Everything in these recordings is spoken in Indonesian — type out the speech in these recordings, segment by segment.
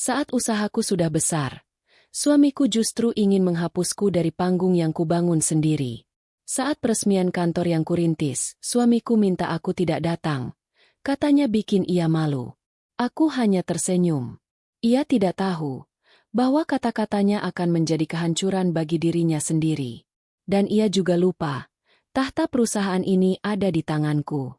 Saat usahaku sudah besar, suamiku justru ingin menghapusku dari panggung yang kubangun sendiri. Saat peresmian kantor yang kurintis, suamiku minta aku tidak datang. Katanya bikin ia malu. Aku hanya tersenyum. Ia tidak tahu bahwa kata-katanya akan menjadi kehancuran bagi dirinya sendiri. Dan ia juga lupa, tahta perusahaan ini ada di tanganku.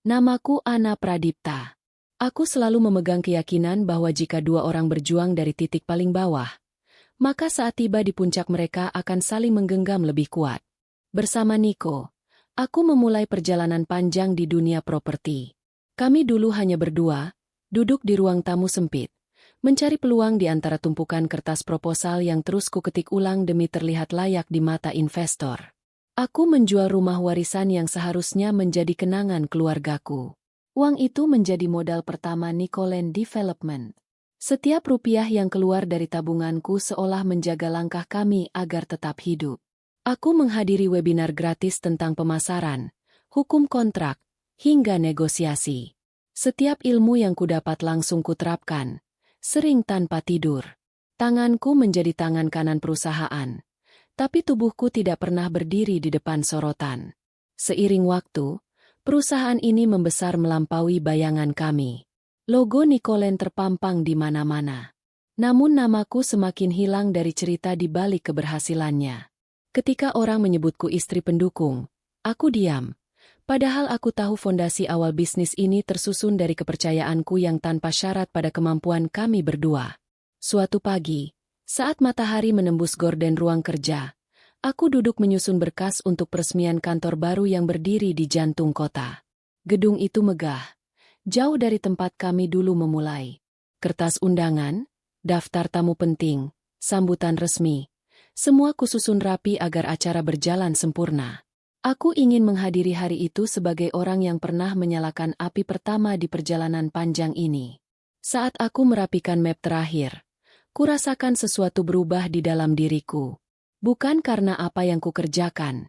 Namaku Ana Pradipta. Aku selalu memegang keyakinan bahwa jika dua orang berjuang dari titik paling bawah, maka saat tiba di puncak mereka akan saling menggenggam lebih kuat. Bersama Niko, aku memulai perjalanan panjang di dunia properti. Kami dulu hanya berdua, duduk di ruang tamu sempit, mencari peluang di antara tumpukan kertas proposal yang terus kuketik ulang demi terlihat layak di mata investor. Aku menjual rumah warisan yang seharusnya menjadi kenangan keluargaku. Uang itu menjadi modal pertama Nicoland Development. Setiap rupiah yang keluar dari tabunganku seolah menjaga langkah kami agar tetap hidup. Aku menghadiri webinar gratis tentang pemasaran, hukum kontrak, hingga negosiasi. Setiap ilmu yang kudapat langsung kuterapkan, sering tanpa tidur. Tanganku menjadi tangan kanan perusahaan, tapi tubuhku tidak pernah berdiri di depan sorotan. Seiring waktu, perusahaan ini membesar melampaui bayangan kami. Logo Nicoland terpampang di mana-mana. Namun namaku semakin hilang dari cerita di balik keberhasilannya. Ketika orang menyebutku istri pendukung, aku diam. Padahal aku tahu fondasi awal bisnis ini tersusun dari kepercayaanku yang tanpa syarat pada kemampuan kami berdua. Suatu pagi, saat matahari menembus gorden ruang kerja, aku duduk menyusun berkas untuk peresmian kantor baru yang berdiri di jantung kota. Gedung itu megah, jauh dari tempat kami dulu memulai. Kertas undangan, daftar tamu penting, sambutan resmi, semua kususun rapi agar acara berjalan sempurna. Aku ingin menghadiri hari itu sebagai orang yang pernah menyalakan api pertama di perjalanan panjang ini. Saat aku merapikan map terakhir, kurasakan sesuatu berubah di dalam diriku. Bukan karena apa yang kukerjakan,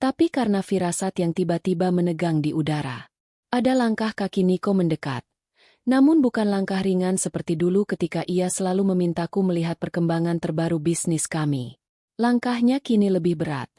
tapi karena firasat yang tiba-tiba menegang di udara. Ada langkah kaki Niko mendekat, namun bukan langkah ringan seperti dulu ketika ia selalu memintaku melihat perkembangan terbaru bisnis kami. Langkahnya kini lebih berat,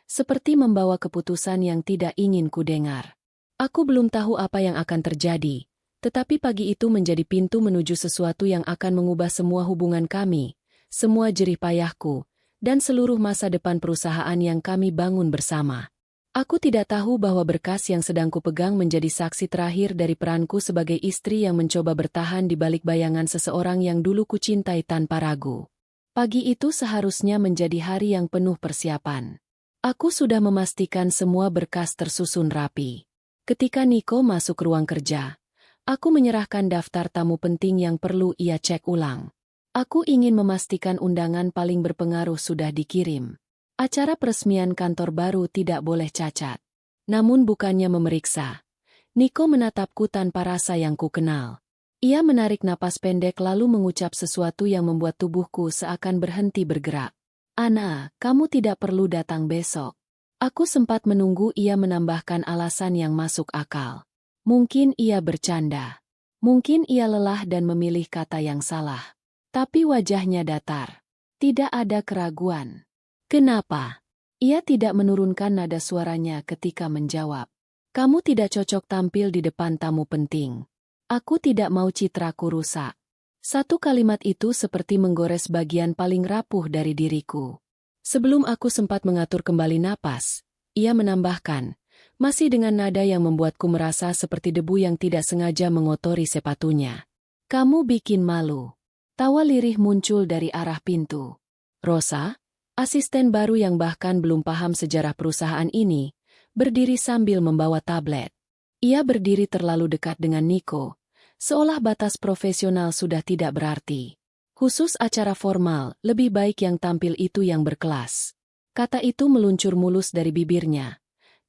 seperti membawa keputusan yang tidak ingin kudengar. Aku belum tahu apa yang akan terjadi, tetapi pagi itu menjadi pintu menuju sesuatu yang akan mengubah semua hubungan kami, semua jerih payahku, dan seluruh masa depan perusahaan yang kami bangun bersama. Aku tidak tahu bahwa berkas yang sedang kupegang menjadi saksi terakhir dari peranku sebagai istri yang mencoba bertahan di balik bayangan seseorang yang dulu kucintai tanpa ragu. Pagi itu seharusnya menjadi hari yang penuh persiapan. Aku sudah memastikan semua berkas tersusun rapi. Ketika Niko masuk ruang kerja, aku menyerahkan daftar tamu penting yang perlu ia cek ulang. Aku ingin memastikan undangan paling berpengaruh sudah dikirim. Acara peresmian kantor baru tidak boleh cacat. Namun bukannya memeriksa, Niko menatapku tanpa rasa yang kukenal. Ia menarik napas pendek lalu mengucap sesuatu yang membuat tubuhku seakan berhenti bergerak. Ana, kamu tidak perlu datang besok. Aku sempat menunggu ia menambahkan alasan yang masuk akal. Mungkin ia bercanda. Mungkin ia lelah dan memilih kata yang salah. Tapi wajahnya datar. Tidak ada keraguan. Kenapa? Ia tidak menurunkan nada suaranya ketika menjawab. Kamu tidak cocok tampil di depan tamu penting. Aku tidak mau citraku rusak. Satu kalimat itu seperti menggores bagian paling rapuh dari diriku. Sebelum aku sempat mengatur kembali napas, ia menambahkan, masih dengan nada yang membuatku merasa seperti debu yang tidak sengaja mengotori sepatunya. Kamu bikin malu. Tawa lirih muncul dari arah pintu. Rosa, asisten baru yang bahkan belum paham sejarah perusahaan ini, berdiri sambil membawa tablet. Ia berdiri terlalu dekat dengan Niko, seolah batas profesional sudah tidak berarti. Khusus acara formal, lebih baik yang tampil itu yang berkelas. Kata itu meluncur mulus dari bibirnya,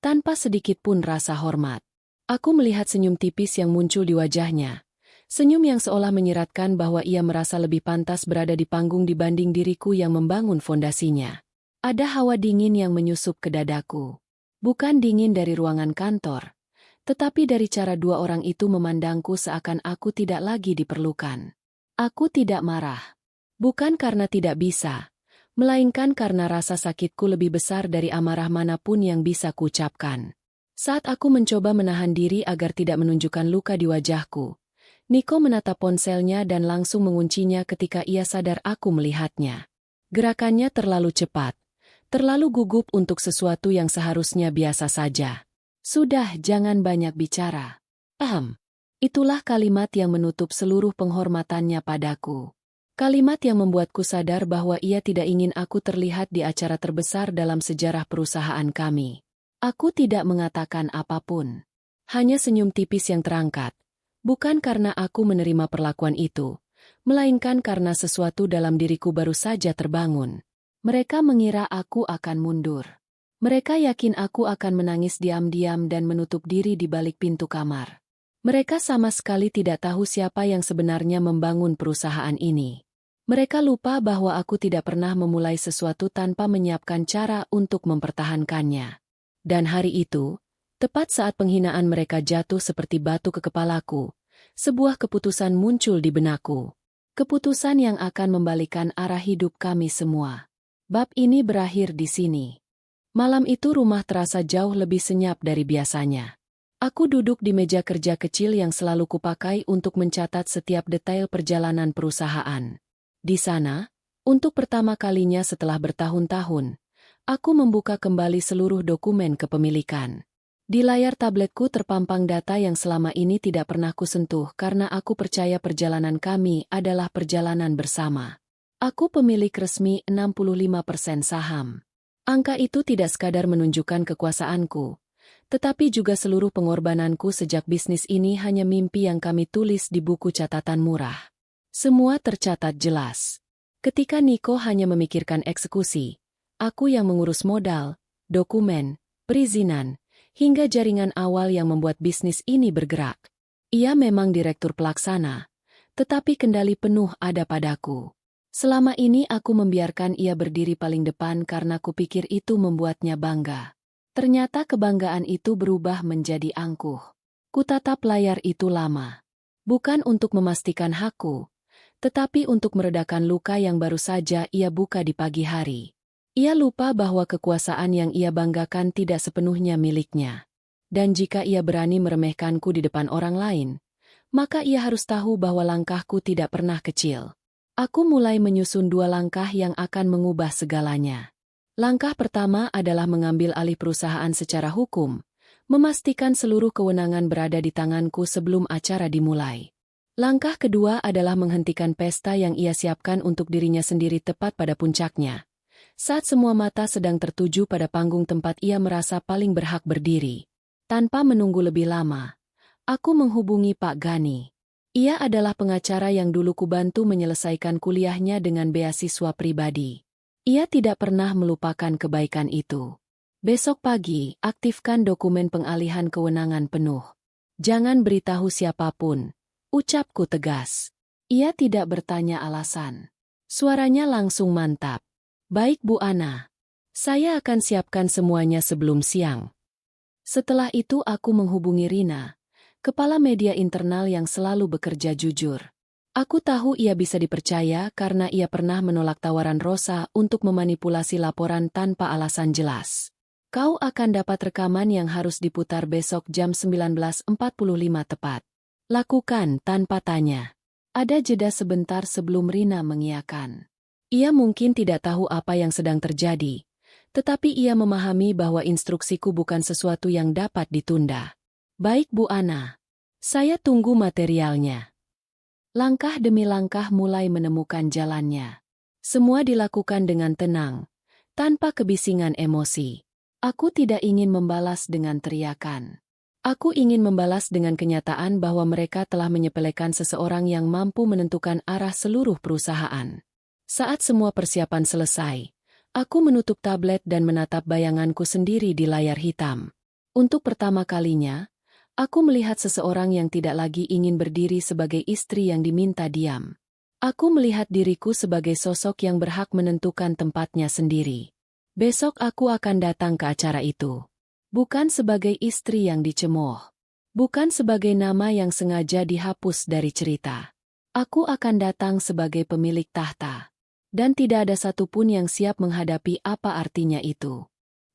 tanpa sedikit pun rasa hormat. Aku melihat senyum tipis yang muncul di wajahnya. Senyum yang seolah menyiratkan bahwa ia merasa lebih pantas berada di panggung dibanding diriku yang membangun fondasinya. Ada hawa dingin yang menyusup ke dadaku. Bukan dingin dari ruangan kantor, tetapi dari cara dua orang itu memandangku seakan aku tidak lagi diperlukan. Aku tidak marah. Bukan karena tidak bisa, melainkan karena rasa sakitku lebih besar dari amarah manapun yang bisa kuucapkan. Saat aku mencoba menahan diri agar tidak menunjukkan luka di wajahku, Niko menatap ponselnya dan langsung menguncinya ketika ia sadar aku melihatnya. Gerakannya terlalu cepat, terlalu gugup untuk sesuatu yang seharusnya biasa saja. Sudah, jangan banyak bicara. Itulah kalimat yang menutup seluruh penghormatannya padaku. Kalimat yang membuatku sadar bahwa ia tidak ingin aku terlihat di acara terbesar dalam sejarah perusahaan kami. Aku tidak mengatakan apapun. Hanya senyum tipis yang terangkat. Bukan karena aku menerima perlakuan itu, melainkan karena sesuatu dalam diriku baru saja terbangun. Mereka mengira aku akan mundur. Mereka yakin aku akan menangis diam-diam dan menutup diri di balik pintu kamar. Mereka sama sekali tidak tahu siapa yang sebenarnya membangun perusahaan ini. Mereka lupa bahwa aku tidak pernah memulai sesuatu tanpa menyiapkan cara untuk mempertahankannya. Dan hari itu, tepat saat penghinaan mereka jatuh seperti batu ke kepalaku, sebuah keputusan muncul di benakku. Keputusan yang akan membalikan arah hidup kami semua. Bab ini berakhir di sini. Malam itu rumah terasa jauh lebih senyap dari biasanya. Aku duduk di meja kerja kecil yang selalu kupakai untuk mencatat setiap detail perjalanan perusahaan. Di sana, untuk pertama kalinya setelah bertahun-tahun, aku membuka kembali seluruh dokumen kepemilikan. Di layar tabletku terpampang data yang selama ini tidak pernah kusentuh karena aku percaya perjalanan kami adalah perjalanan bersama. Aku pemilik resmi 65% saham. Angka itu tidak sekadar menunjukkan kekuasaanku, tetapi juga seluruh pengorbananku sejak bisnis ini hanya mimpi yang kami tulis di buku catatan murah. Semua tercatat jelas. Ketika Niko hanya memikirkan eksekusi, aku yang mengurus modal, dokumen, perizinan, hingga jaringan awal yang membuat bisnis ini bergerak. Ia memang direktur pelaksana, tetapi kendali penuh ada padaku. Selama ini aku membiarkan ia berdiri paling depan karena kupikir itu membuatnya bangga. Ternyata kebanggaan itu berubah menjadi angkuh. Kutatap layar itu lama. Bukan untuk memastikan hakku, tetapi untuk meredakan luka yang baru saja ia buka di pagi hari. Ia lupa bahwa kekuasaan yang ia banggakan tidak sepenuhnya miliknya. Dan jika ia berani meremehkanku di depan orang lain, maka ia harus tahu bahwa langkahku tidak pernah kecil. Aku mulai menyusun 2 langkah yang akan mengubah segalanya. Langkah pertama adalah mengambil alih perusahaan secara hukum, memastikan seluruh kewenangan berada di tanganku sebelum acara dimulai. Langkah kedua adalah menghentikan pesta yang ia siapkan untuk dirinya sendiri tepat pada puncaknya. Saat semua mata sedang tertuju pada panggung tempat ia merasa paling berhak berdiri. Tanpa menunggu lebih lama, aku menghubungi Pak Gani. Ia adalah pengacara yang dulu kubantu menyelesaikan kuliahnya dengan beasiswa pribadi. Ia tidak pernah melupakan kebaikan itu. Besok pagi, aktifkan dokumen pengalihan kewenangan penuh. Jangan beritahu siapapun. Ucapku tegas. Ia tidak bertanya alasan. Suaranya langsung mantap. Baik Bu Ana. Saya akan siapkan semuanya sebelum siang. Setelah itu aku menghubungi Rina, kepala media internal yang selalu bekerja jujur. Aku tahu ia bisa dipercaya karena ia pernah menolak tawaran Rosa untuk memanipulasi laporan tanpa alasan jelas. Kau akan dapat rekaman yang harus diputar besok jam 19.45 tepat. Lakukan tanpa tanya. Ada jeda sebentar sebelum Rina mengiyakan. Ia mungkin tidak tahu apa yang sedang terjadi, tetapi ia memahami bahwa instruksiku bukan sesuatu yang dapat ditunda. Baik Bu Ana. Saya tunggu materialnya. Langkah demi langkah mulai menemukan jalannya. Semua dilakukan dengan tenang, tanpa kebisingan emosi. Aku tidak ingin membalas dengan teriakan. Aku ingin membalas dengan kenyataan bahwa mereka telah menyepelekan seseorang yang mampu menentukan arah seluruh perusahaan. Saat semua persiapan selesai, aku menutup tablet dan menatap bayanganku sendiri di layar hitam. Untuk pertama kalinya, aku melihat seseorang yang tidak lagi ingin berdiri sebagai istri yang diminta diam. Aku melihat diriku sebagai sosok yang berhak menentukan tempatnya sendiri. Besok aku akan datang ke acara itu. Bukan sebagai istri yang dicemooh. Bukan sebagai nama yang sengaja dihapus dari cerita. Aku akan datang sebagai pemilik tahta. Dan tidak ada satupun yang siap menghadapi apa artinya itu.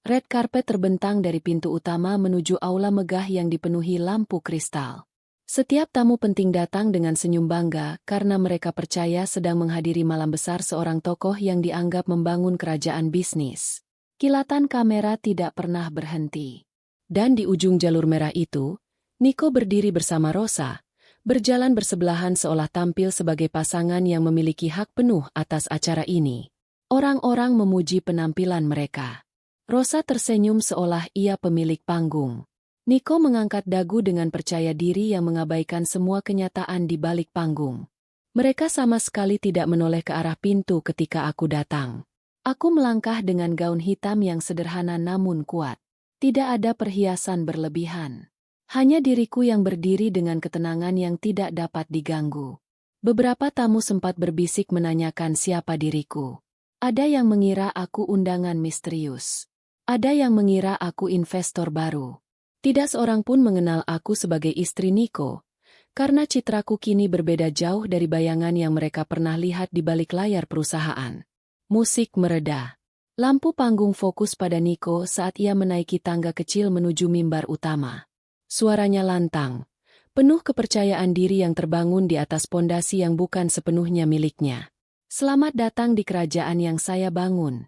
Red carpet terbentang dari pintu utama menuju aula megah yang dipenuhi lampu kristal. Setiap tamu penting datang dengan senyum bangga karena mereka percaya sedang menghadiri malam besar seorang tokoh yang dianggap membangun kerajaan bisnis. Kilatan kamera tidak pernah berhenti. Dan di ujung jalur merah itu, Nico berdiri bersama Rosa, berjalan bersebelahan seolah tampil sebagai pasangan yang memiliki hak penuh atas acara ini. Orang-orang memuji penampilan mereka. Rosa tersenyum seolah ia pemilik panggung. Nico mengangkat dagu dengan percaya diri yang mengabaikan semua kenyataan di balik panggung. Mereka sama sekali tidak menoleh ke arah pintu ketika aku datang. Aku melangkah dengan gaun hitam yang sederhana namun kuat. Tidak ada perhiasan berlebihan. Hanya diriku yang berdiri dengan ketenangan yang tidak dapat diganggu. Beberapa tamu sempat berbisik menanyakan siapa diriku. Ada yang mengira aku undangan misterius. Ada yang mengira aku investor baru. Tidak seorang pun mengenal aku sebagai istri Nico, karena citraku kini berbeda jauh dari bayangan yang mereka pernah lihat di balik layar perusahaan. Musik mereda. Lampu panggung fokus pada Nico saat ia menaiki tangga kecil menuju mimbar utama. Suaranya lantang, penuh kepercayaan diri yang terbangun di atas pondasi yang bukan sepenuhnya miliknya. Selamat datang di kerajaan yang saya bangun.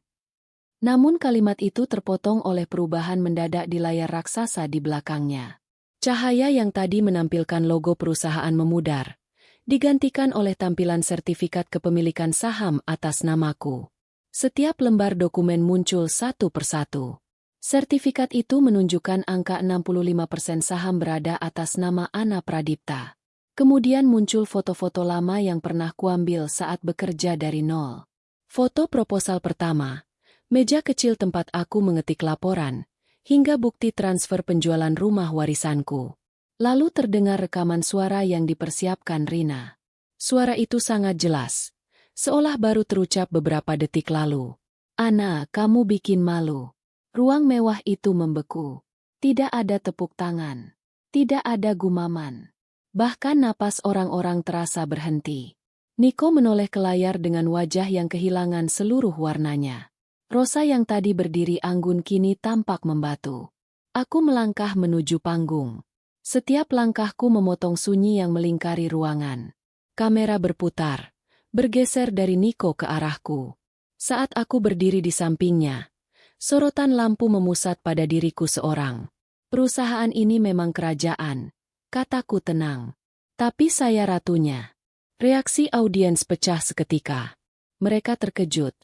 Namun kalimat itu terpotong oleh perubahan mendadak di layar raksasa di belakangnya. Cahaya yang tadi menampilkan logo perusahaan memudar, digantikan oleh tampilan sertifikat kepemilikan saham atas namaku. Setiap lembar dokumen muncul satu persatu. Sertifikat itu menunjukkan angka 65% saham berada atas nama Ana Pradipta. Kemudian muncul foto-foto lama yang pernah kuambil saat bekerja dari nol. Foto proposal pertama, meja kecil tempat aku mengetik laporan, hingga bukti transfer penjualan rumah warisanku. Lalu terdengar rekaman suara yang dipersiapkan Rina. Suara itu sangat jelas, seolah baru terucap beberapa detik lalu. Ana, kamu bikin malu. Ruang mewah itu membeku. Tidak ada tepuk tangan. Tidak ada gumaman. Bahkan napas orang-orang terasa berhenti. Nico menoleh ke layar dengan wajah yang kehilangan seluruh warnanya. Rosa yang tadi berdiri anggun kini tampak membatu. Aku melangkah menuju panggung. Setiap langkahku memotong sunyi yang melingkari ruangan. Kamera berputar, bergeser dari Nico ke arahku. Saat aku berdiri di sampingnya, sorotan lampu memusat pada diriku seorang. Perusahaan ini memang kerajaan, kataku tenang. Tapi saya ratunya. Reaksi audiens pecah seketika. Mereka terkejut,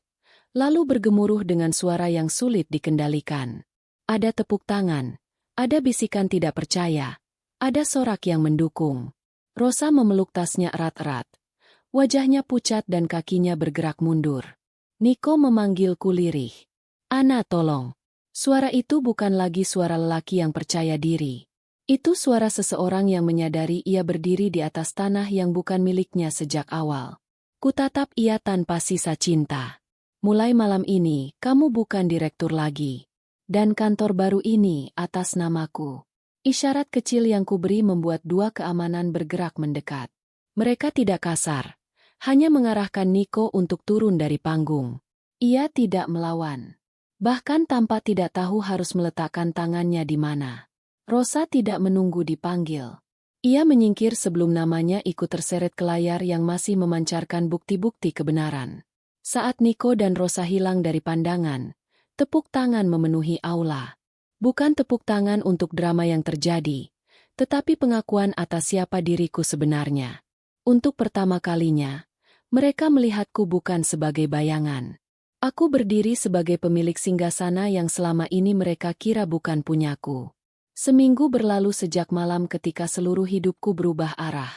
lalu bergemuruh dengan suara yang sulit dikendalikan. Ada tepuk tangan, ada bisikan tidak percaya, ada sorak yang mendukung. Rosa memeluk tasnya erat-erat. Wajahnya pucat dan kakinya bergerak mundur. Nico memanggilku lirih. Ana, tolong. Suara itu bukan lagi suara lelaki yang percaya diri. Itu suara seseorang yang menyadari ia berdiri di atas tanah yang bukan miliknya sejak awal. Kutatap ia tanpa sisa cinta. Mulai malam ini, kamu bukan direktur lagi. Dan kantor baru ini atas namaku. Isyarat kecil yang kuberi membuat dua keamanan bergerak mendekat. Mereka tidak kasar, hanya mengarahkan Nico untuk turun dari panggung. Ia tidak melawan. Bahkan tanpa tidak tahu harus meletakkan tangannya di mana. Rosa tidak menunggu dipanggil. Ia menyingkir sebelum namanya ikut terseret ke layar yang masih memancarkan bukti-bukti kebenaran. Saat Nico dan Rosa hilang dari pandangan, tepuk tangan memenuhi aula. Bukan tepuk tangan untuk drama yang terjadi, tetapi pengakuan atas siapa diriku sebenarnya. Untuk pertama kalinya, mereka melihatku bukan sebagai bayangan. Aku berdiri sebagai pemilik singgasana yang selama ini mereka kira bukan punyaku. Seminggu berlalu sejak malam ketika seluruh hidupku berubah arah.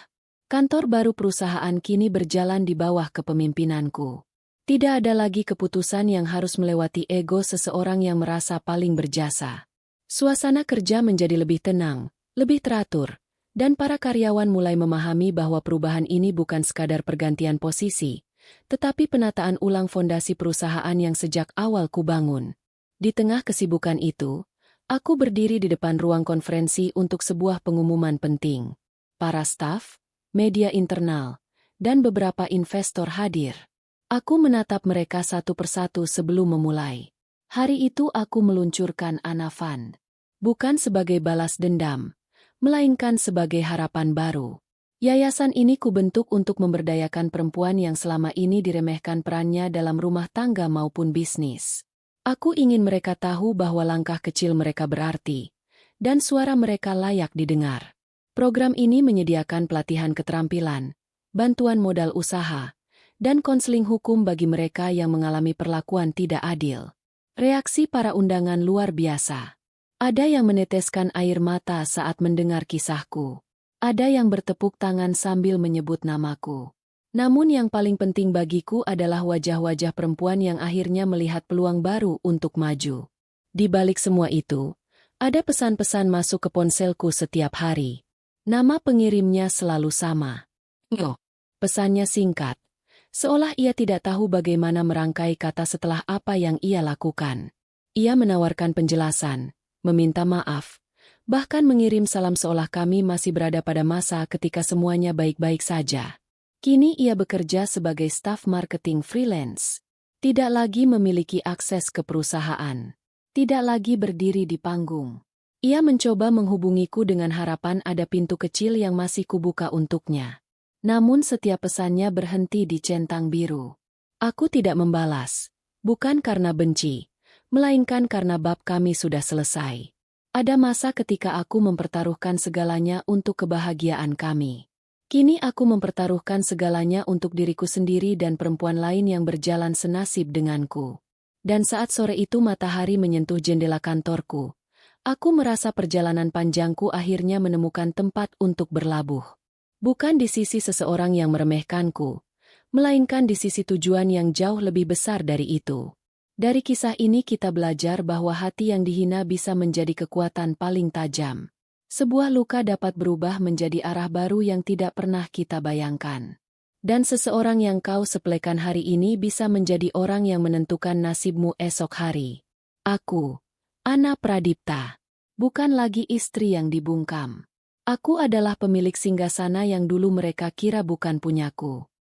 Kantor baru perusahaan kini berjalan di bawah kepemimpinanku. Tidak ada lagi keputusan yang harus melewati ego seseorang yang merasa paling berjasa. Suasana kerja menjadi lebih tenang, lebih teratur, dan para karyawan mulai memahami bahwa perubahan ini bukan sekadar pergantian posisi, tetapi penataan ulang fondasi perusahaan yang sejak awal kubangun. Di tengah kesibukan itu, aku berdiri di depan ruang konferensi untuk sebuah pengumuman penting. Para staf, media internal, dan beberapa investor hadir. Aku menatap mereka satu persatu sebelum memulai. Hari itu aku meluncurkan Ana Fund. Bukan sebagai balas dendam, melainkan sebagai harapan baru. Yayasan ini kubentuk untuk memberdayakan perempuan yang selama ini diremehkan perannya dalam rumah tangga maupun bisnis. Aku ingin mereka tahu bahwa langkah kecil mereka berarti, dan suara mereka layak didengar. Program ini menyediakan pelatihan keterampilan, bantuan modal usaha, dan konseling hukum bagi mereka yang mengalami perlakuan tidak adil. Reaksi para undangan luar biasa. Ada yang meneteskan air mata saat mendengar kisahku. Ada yang bertepuk tangan sambil menyebut namaku. Namun yang paling penting bagiku adalah wajah-wajah perempuan yang akhirnya melihat peluang baru untuk maju. Di balik semua itu, ada pesan-pesan masuk ke ponselku setiap hari. Nama pengirimnya selalu sama. Yo. Pesannya singkat. Seolah ia tidak tahu bagaimana merangkai kata setelah apa yang ia lakukan. Ia menawarkan penjelasan, meminta maaf, bahkan mengirim salam seolah kami masih berada pada masa ketika semuanya baik-baik saja. Kini ia bekerja sebagai staf marketing freelance. Tidak lagi memiliki akses ke perusahaan. Tidak lagi berdiri di panggung. Ia mencoba menghubungiku dengan harapan ada pintu kecil yang masih kubuka untuknya. Namun setiap pesannya berhenti di centang biru. Aku tidak membalas. Bukan karena benci, melainkan karena bab kami sudah selesai. Ada masa ketika aku mempertaruhkan segalanya untuk kebahagiaan kami. Kini aku mempertaruhkan segalanya untuk diriku sendiri dan perempuan lain yang berjalan senasib denganku. Dan saat sore itu matahari menyentuh jendela kantorku, aku merasa perjalanan panjangku akhirnya menemukan tempat untuk berlabuh. Bukan di sisi seseorang yang meremehkanku, melainkan di sisi tujuan yang jauh lebih besar dari itu. Dari kisah ini kita belajar bahwa hati yang dihina bisa menjadi kekuatan paling tajam. Sebuah luka dapat berubah menjadi arah baru yang tidak pernah kita bayangkan. Dan seseorang yang kau sepelekan hari ini bisa menjadi orang yang menentukan nasibmu esok hari. Aku, Ana Pradipta, bukan lagi istri yang dibungkam. Aku adalah pemilik singgasana yang dulu mereka kira bukan punyaku.